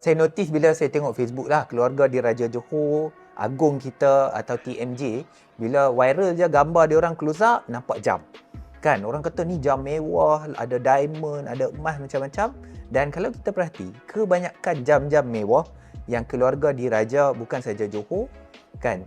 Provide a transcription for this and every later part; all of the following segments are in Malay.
Saya notice bila saya tengok Facebook lah, keluarga di Raja Johor, Agong kita atau TMJ, bila viral je gambar dia orang close up, nampak jam. Kan, orang kata ni jam mewah, ada diamond, ada emas macam-macam. Dan kalau kita perhati, kebanyakan jam-jam mewah yang keluarga di Raja bukan saja Johor, kan,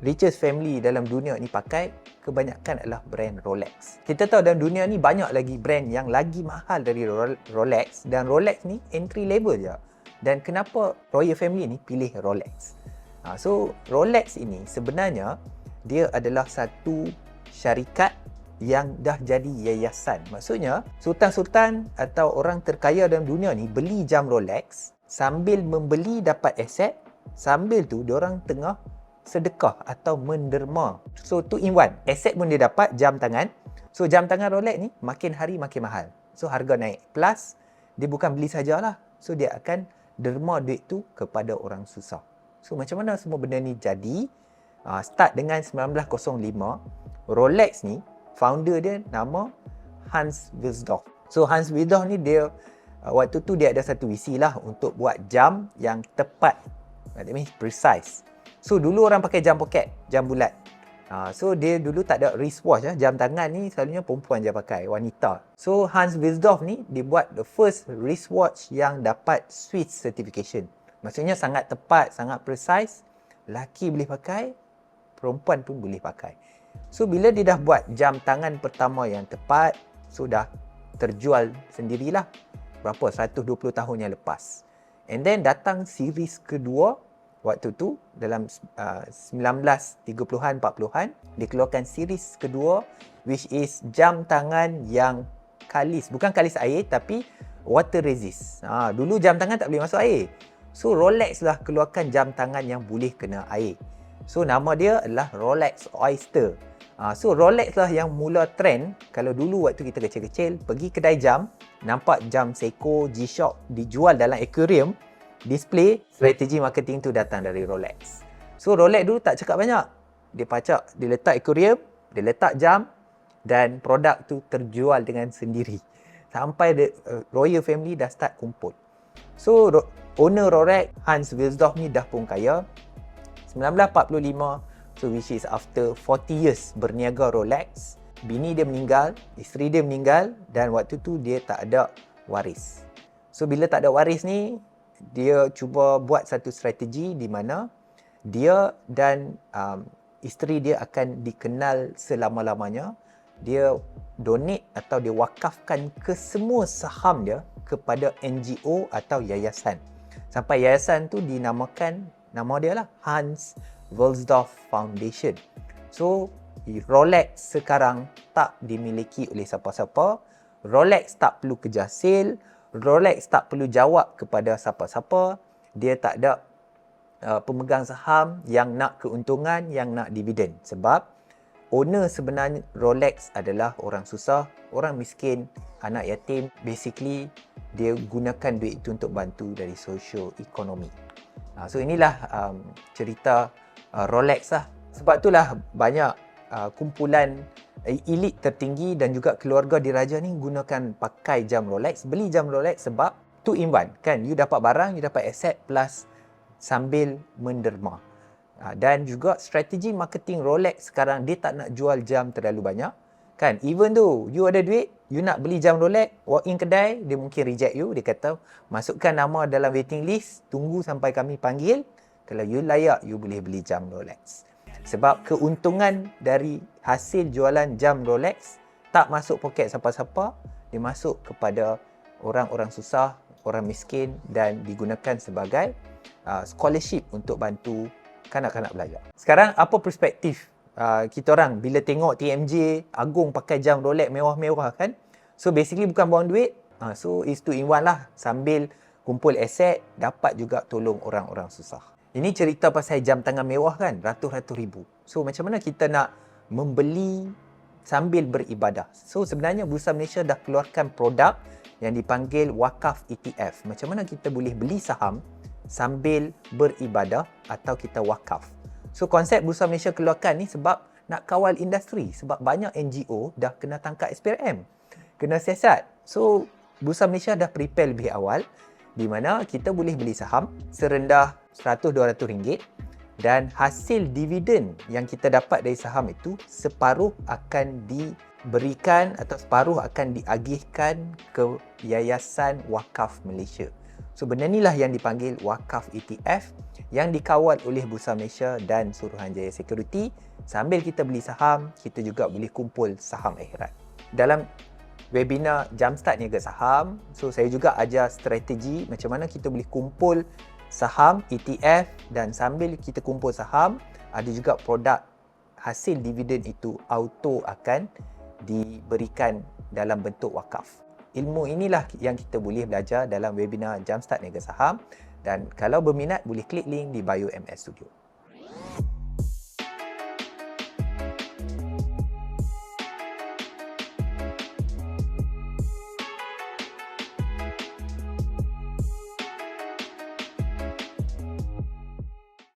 richest family dalam dunia ni pakai, kebanyakan adalah brand Rolex. Kita tahu dalam dunia ni banyak lagi brand yang lagi mahal dari Rolex, dan Rolex ni entry level je. Dan kenapa royal family ni pilih Rolex? So Rolex ini sebenarnya dia adalah satu syarikat yang dah jadi yayasan. Maksudnya sultan-sultan atau orang terkaya dalam dunia ni beli jam Rolex, sambil membeli dapat aset, sambil tu diorang tengah sedekah atau menderma. So 2 in 1. Aset pun dia dapat, jam tangan. So jam tangan Rolex ni makin hari makin mahal. So harga naik. Plus dia bukan beli sajalah. So dia akan derma duit tu kepada orang susah. So macam mana semua benda ni jadi? Start dengan 1905. Rolex ni, founder dia nama Hans Wilsdorf. So Hans Wilsdorf ni dia waktu tu dia ada satu visi lah untuk buat jam yang tepat. That means precise. So dulu orang pakai jam poket, jam bulat. So dia dulu tak ada wristwatch. Jam tangan ni selalunya perempuan je pakai, wanita. So Hans Wilsdorf ni dia buat the first wristwatch yang dapat Swiss certification. Maksudnya sangat tepat, sangat precise. Laki boleh pakai, perempuan pun boleh pakai. So bila dia dah buat jam tangan pertama yang tepat, so dah terjual sendirilah. Berapa? 120 tahun yang lepas. And then datang series kedua. Waktu tu dalam 1930-an 40-an dikeluarkan series kedua, which is jam tangan yang kalis, bukan kalis air tapi water resist. Dulu jam tangan tak boleh masuk air. So Rolex lah keluarkan jam tangan yang boleh kena air. So nama dia adalah Rolex Oyster. So Rolex lah yang mula trend. Kalau dulu waktu kita kecil-kecil pergi kedai jam, nampak jam Seiko, G-Shock dijual dalam aquarium, display, strategi marketing tu datang dari Rolex. So Rolex dulu tak cakap banyak. Dia pacak, dia letak aquarium, dia letak jam, dan produk tu terjual dengan sendiri. Sampai royal family dah start kumpul. So owner Rolex, Hans Wilsdorf ni dah pun kaya. 1945, so which is after 40 years berniaga Rolex, bini dia meninggal, isteri dia meninggal, dan waktu tu dia tak ada waris. So bila tak ada waris ni, dia cuba buat satu strategi di mana dia dan isteri dia akan dikenal selama-lamanya. Dia donate atau dia wakafkan ke semua saham dia kepada NGO atau yayasan. Sampai yayasan tu dinamakan, nama dia lah Hans Wilsdorf Foundation. So Rolex sekarang tak dimiliki oleh siapa-siapa. Rolex tak perlu kejar sale. Rolex tak perlu jawab kepada siapa-siapa. Dia tak ada pemegang saham yang nak keuntungan, yang nak dividen. Sebab owner sebenarnya Rolex adalah orang susah, orang miskin, anak yatim. Basically, dia gunakan duit itu untuk bantu dari socio-ekonomi. So inilah cerita Rolex lah. Sebab itulah banyak kumpulan elit tertinggi dan juga keluarga diraja ni gunakan pakai jam Rolex, beli jam Rolex sebab 2 in 1 kan, you dapat barang, you dapat aset plus sambil menderma. Dan juga strategi marketing Rolex sekarang, dia tak nak jual jam terlalu banyak kan. Even though you ada duit, you nak beli jam Rolex, walk in kedai, dia mungkin reject you. Dia kata masukkan nama dalam waiting list, tunggu sampai kami panggil, kalau you layak, you boleh beli jam Rolex. Sebab keuntungan dari hasil jualan jam Rolex tak masuk poket siapa-siapa, dia masuk kepada orang-orang susah, orang miskin, dan digunakan sebagai scholarship untuk bantu kanak-kanak belajar. Sekarang apa perspektif kita orang bila tengok TMJ, Agong pakai jam Rolex mewah-mewah kan? So basically bukan buang duit, so is 2 in 1 lah, sambil kumpul aset, dapat juga tolong orang-orang susah. Ini cerita pasal jam tangan mewah kan, ratus-ratus ribu. So macam mana kita nak membeli sambil beribadah? So sebenarnya Bursa Malaysia dah keluarkan produk yang dipanggil Wakaf ETF. Macam mana kita boleh beli saham sambil beribadah atau kita wakaf? So konsep Bursa Malaysia keluarkan ni sebab nak kawal industri. Sebab banyak NGO dah kena tangkap SPRM, kena siasat. So Bursa Malaysia dah prepare lebih awal. di mana kita boleh beli saham serendah RM100-200 dan hasil dividen yang kita dapat dari saham itu separuh akan diberikan atau separuh akan diagihkan ke Yayasan Wakaf Malaysia. So benda inilah yang dipanggil Wakaf ETF yang dikawal oleh Bursa Malaysia dan Suruhanjaya Security. Sambil kita beli saham, kita juga boleh kumpul saham akhirat. Dalam webinar Jumpstart Niaga Saham, so saya juga ajar strategi macam mana kita boleh kumpul saham ETF, dan sambil kita kumpul saham, ada juga produk hasil dividen itu auto akan diberikan dalam bentuk wakaf. Ilmu inilah yang kita boleh belajar dalam webinar Jumpstart Niaga Saham, dan kalau berminat boleh klik link di bio MS Studio.